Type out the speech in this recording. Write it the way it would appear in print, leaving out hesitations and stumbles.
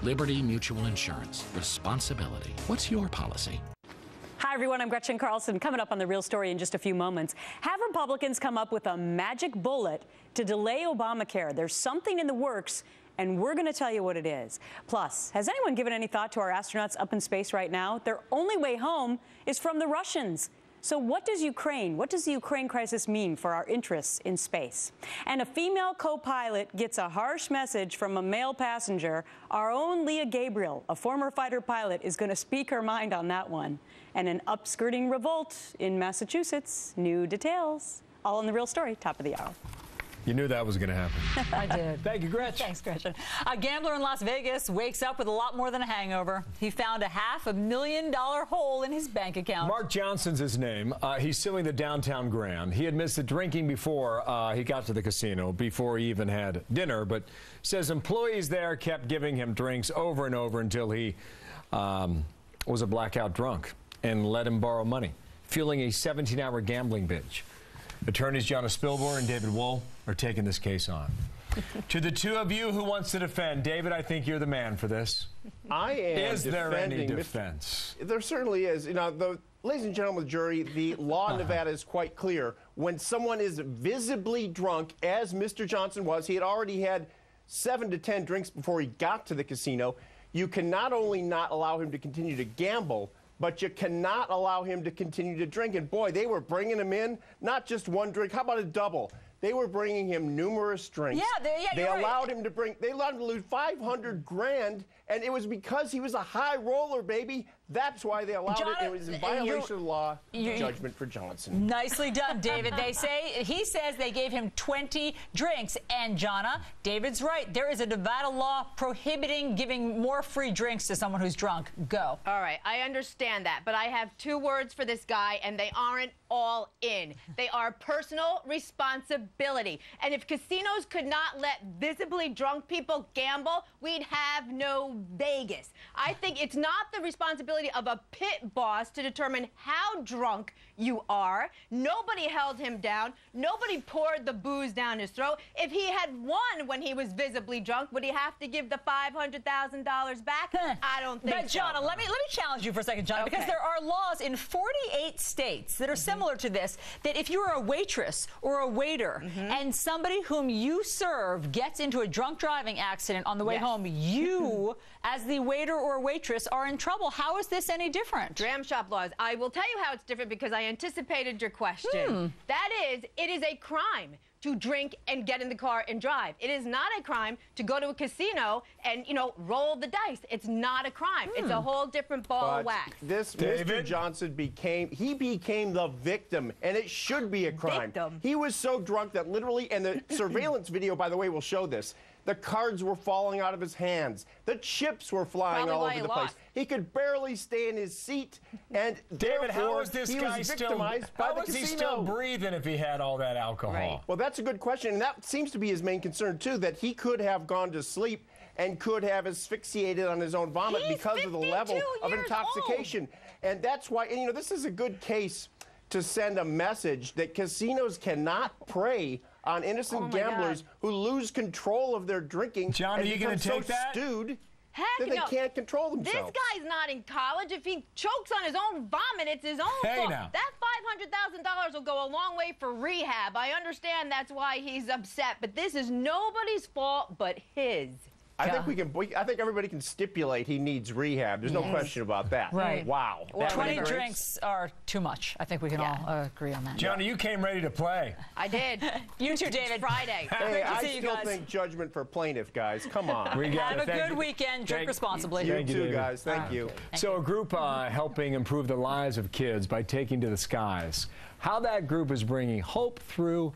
Liberty Mutual Insurance. Responsibility. What's your policy? Hi, everyone. I'm Gretchen Carlson. Coming up on The Real Story in just a few moments. Have Republicans come up with a magic bullet to delay Obamacare? There's something in the works, and we're going to tell you what it is. Plus, has anyone given any thought to our astronauts up in space right now? Their only way home is from the Russians. So what does the Ukraine crisis mean for our interests in space? And a female co-pilot gets a harsh message from a male passenger. Our own Leah Gabriel, a former fighter pilot, is going to speak her mind on that one. And an upskirting revolt in Massachusetts. New details. All in The Real Story, top of the hour. You knew that was going to happen. I did. Thank you, Gretchen. Thanks, Gretchen. A gambler in Las Vegas wakes up with a lot more than a hangover. He found a $500,000 hole in his bank account. Mark Johnson's his name. He's suing the Downtown Grand. He admits to drinking before he got to the casino, before he even had dinner, but says employees there kept giving him drinks over and over until he was a blackout drunk and let him borrow money, fueling a 17-hour gambling binge. Attorneys Jonna Spilborn and David Wohl are taking this case on. To the two of you, who wants to defend? David, I think you're the man for this. I am. Is there any defense? There certainly is. You know, ladies and gentlemen of the jury, the law in Nevada is quite clear. When someone is visibly drunk, as Mr. Johnson was, he had already had 7 to 10 drinks before he got to the casino, you can not only not allow him to continue to gamble, but you cannot allow him to continue to drink. And boy, they were bringing him in, not just one drink. How about a double? They were bringing him numerous drinks. They allowed him to lose $500,000, and it was because he was a high roller, baby. That's why they allowed it. It was in violation of law. Judgment for Johnson. Nicely done, David. He says they gave him 20 drinks. And, Jonna, David's right. There is a Nevada law prohibiting giving more free drinks to someone who's drunk. Go. All right, I understand that, but I have 2 words for this guy, and they aren't all in. They are personal responsibility. And if casinos could not let visibly drunk people gamble, we'd have no Vegas. I think it's not the responsibility of a pit boss to determine how drunk you are. Nobody held him down. Nobody poured the booze down his throat. If he had won when he was visibly drunk, would he have to give the $500,000 back? I don't think so. But, Jonna, let me challenge you for a second, Jonna, because there are laws in 48 states that are similar to this, that if you're a waitress or a waiter and somebody whom you serve gets into a drunk driving accident on the way home, you, as the waiter or waitress, are in trouble. How is this any different? Dram shop laws. I will tell you how it's different because I anticipated your question. That is, it is a crime to drink and get in the car and drive. It is not a crime to go to a casino and, roll the dice. It's not a crime. It's a whole different ball of wax. This Mr. Johnson became the victim, and it should be a crime. He was so drunk that literally, and the surveillance video, by the way, will show this, the cards were falling out of his hands. The chips were flying all over the place. He could barely stay in his seat, and David, how is this he guy was still? victimized by the How is he casino. still breathing if he had all that alcohol? Right. Well, that's a good question, and that seems to be his main concern too. That he could have gone to sleep and could have asphyxiated on his own vomit because of the level of intoxication. And that's why, and this is a good case to send a message that casinos cannot prey on innocent gamblers who lose control of their drinking. John, are you going to take that? Stewed Heck that they can't control themselves. This guy's not in college. If he chokes on his own vomit, it's his own fault. Now. That $500,000 will go a long way for rehab. I understand that's why he's upset, but this is nobody's fault but his. I think everybody can stipulate he needs rehab. There's no question about that. Right. Wow. Well, 20 drinks are too much. I think we can all agree on that. Johnny, you came ready to play. I did. You too, David. Friday. Hey, I still think judgment for plaintiff, guys. Come on. We got Have a good weekend. Drink responsibly. You too, guys. Thank you. So a group helping improve the lives of kids by taking to the skies. How that group is bringing hope through